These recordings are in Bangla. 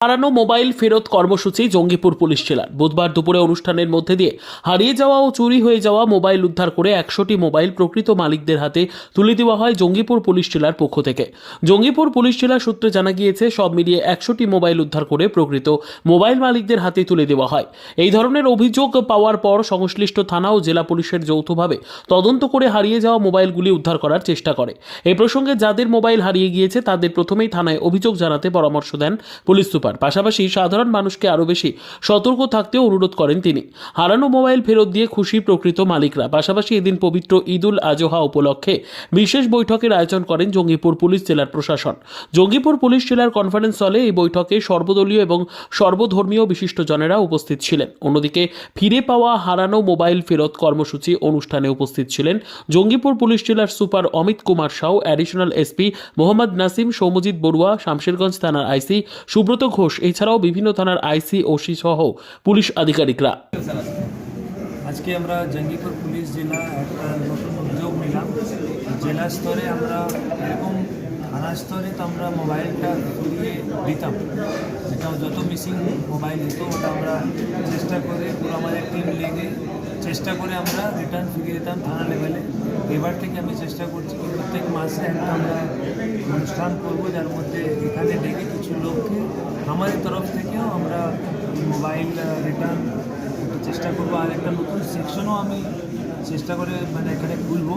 হারানো মোবাইল ফেরত কর্মসূচি জঙ্গিপুর পুলিশ জেলার বুধবার দুপুরে অনুষ্ঠানের মধ্যে দিয়ে হারিয়ে যাওয়া ও চুরি হয়ে যাওয়া মোবাইল উদ্ধার করে 100টি মোবাইল প্রকৃত মালিকদের হাতে তুলে দেওয়া হয় জঙ্গিপুর পুলিশ জেলার পক্ষ থেকে। জঙ্গিপুর পুলিশ জেলা সূত্রে জানা গিয়েছে, সব মিলিয়ে 100টি মোবাইল উদ্ধার করে প্রকৃত মোবাইল মালিকদের হাতে তুলে দেওয়া হয়। এই ধরনের অভিযোগ পাওয়ার পর সংশ্লিষ্ট থানা ও জেলা পুলিশের যৌথভাবে তদন্ত করে হারিয়ে যাওয়া মোবাইলগুলি উদ্ধার করার চেষ্টা করে। এই প্রসঙ্গে যাদের মোবাইল হারিয়ে গিয়েছে তাদের প্রথমেই থানায় অভিযোগ জানাতে পরামর্শ দেন পুলিশ সুপার। পাশাপাশি সাধারণ মানুষকে আরও বেশি সতর্ক থাকতেও অনুরোধ করেন তিনি। হারানো মোবাইল ফেরত দিয়ে খুশি প্রকৃত মালিকরা। পাশাপাশি এদিন পবিত্র ঈদুল আজহা উপলক্ষে বিশেষ বৈঠকের আয়োজন করেন জঙ্গিপুর পুলিশ জেলার প্রশাসন। জঙ্গিপুর পুলিশ জেলার কনফারেন্স হলে এই বৈঠকে সর্বদলীয় এবং সর্বধর্মীয় বিশিষ্টজনেরা উপস্থিত ছিলেন। অন্যদিকে ফিরে পাওয়া হারানো মোবাইল ফেরত কর্মসূচি অনুষ্ঠানে উপস্থিত ছিলেন জঙ্গিপুর পুলিশ জেলার super Amit Kumar Sau, additional SP Mohammad Nasim, Soumajit Barua, Samserganj থানার আইসি সুব্রত ঘোষ, এছাড়াও বিভিন্ন থানার আইসি, ওসি সহ পুলিশ আধিকারিকরা। আজকে আমরা জঙ্গিপুর পুলিশ জেলা একটা নতুন উদ্যোগ নিলাম। জেলা স্তরে আমরা এরকম থানা স্তরে তো আমরা মোবাইলটা ফিরিয়ে দিতাম, যেটা যত মিসিং মোবাইল হতো ওটা আমরা চেষ্টা করে পুরো আমাদের টিম লেগে চেষ্টা করে আমরা রিটার্ন ফিরিয়ে দিতাম থানা লেভেলে। এবার থেকে আমি চেষ্টা করছি কি প্রত্যেক মাসে একটা আমরা অনুষ্ঠান করবো, যার মধ্যে এখানে ডেকে কিছু লোককে আমাদের তরফ থেকেও আমরা মোবাইল রিটার্ন চেষ্টা করবো। আর একটা নতুন সেকশনও আমি চেষ্টা করে এখানে খুলবো,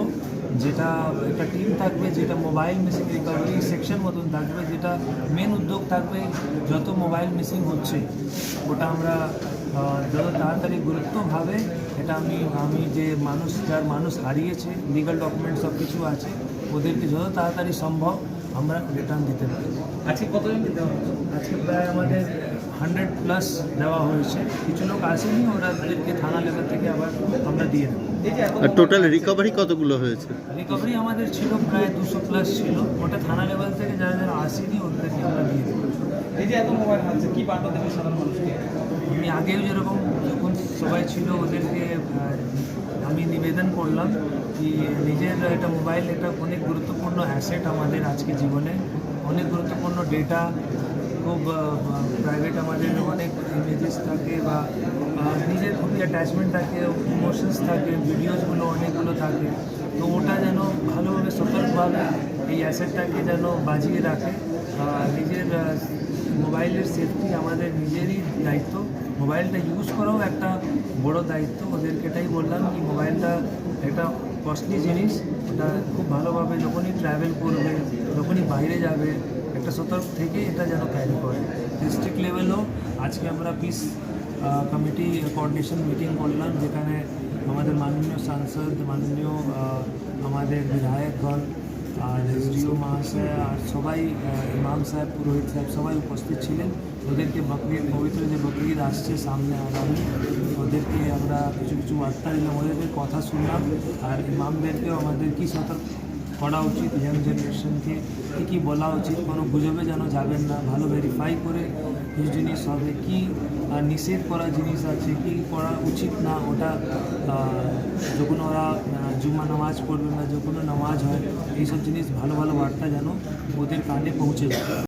যেটা একটা টিম থাকবে, যেটা মোবাইল মিসিং রিকভারি সেকশন মতন থাকবে, যেটা মেন উদ্যোগ থাকবে যত মোবাইল মিসিং হচ্ছে ওটা আমরা যত তাড়াতাড়ি গুরুত্বভাবে এটা আমি যে যার মানুষ হারিয়েছে, লিগাল ডকুমেন্ট সব কিছু আছে, ওদেরকে যত তাড়াতাড়ি সম্ভব আমরা রিটার্ন দিতে পারি। আজকে কতজনকে দেওয়া হচ্ছে? আজকে প্রায় আমাদের 100+ দেওয়া হয়েছে। কিছু লোক আসেনি, ওদেরকে থানা লেভেল থেকে আবার আমরা দিয়ে দেবো। টোটাল রিকভারি কতগুলো হয়েছে? রিকভারি আমাদের ছিল প্রায় 200+ ছিল, ওটা থানা লেভেল থেকে যারা যারা আসেনি ওদেরকে আমরা দিয়ে দেবো। এই যে এত মোবাইল আছে, কি বার্তা দেবে সাধারণ মানুষকে? আমি আগেও যেরকম যখন সবাই ছিল ওদেরকে আমি নিবেদন করলাম কি নিজের একটা মোবাইল একটা অনেক গুরুত্বপূর্ণ অ্যাসেট আমাদের আজকে জীবনে, অনেক গুরুত্বপূর্ণ ডেটা, খুব প্রাইভেট আমাদের অনেক ইমেজেস থাকে বা নিজের খুবই অ্যাটাচমেন্ট থাকে, ইমোশনস থাকে, ভিডিওসগুলো অনেকগুলো থাকে। তো ওটা যেন ভালোভাবে সতর্কভাবে এই অ্যাসেটটাকে যেন বাজিয়ে রাখে। নিজের মোবাইলের সেফটি আমাদের নিজেরই দায়িত্ব, মোবাইলটা ইউজ করাও একটা বড় দায়িত্ব। ওদেরকে এটাই বললাম কি মোবাইলটা একটা কস্টলি জিনিস, ওটা খুব ভালোভাবে যখনই ট্রাভেল করবে, যখনই বাইরে যাবে, একটা সতর্ক থেকে এটা যেন ক্যারি করে। ডিস্ট্রিক্ট লেভেলও আজকে আমরা পিস কমিটি কোঅর্ডিনেশন মিটিং করলাম, যেখানে আমাদের মাননীয় সাংসদ, মাননীয় আমাদের বিধায়কগণ আর এসডিও মহাশয় আর সবাই, ইমাম সাহেব, পুরোহিত সাহেব সবাই উপস্থিত ছিলেন। ওদেরকে বকরিদ, পবিত্র যে বকরিদ আসছে সামনে আগামী, ওদেরকে আমরা কিছু কিছু বার্তা দিলাম, ওদেরকে কথা শুনলাম। আর ইমামদেরকেও আমাদের কী সতর্ক করা উচিত, ইয়াং জেনারেশনকে কী বলা উচিত, কোনো গুজবে যেন যাবেন না, ভালো ভেরিফাই করে কিছু জিনিস হবে, কী নিষেধ করা জিনিস আছে, কী করা উচিত না, ওটা যখন ওরা জুম্মা নামাজ পড়বে না, যখন নামাজ হয়, এইসব জিনিস ভালো ভালো বার্তা যেন ওদের কানে পৌঁছে যায়।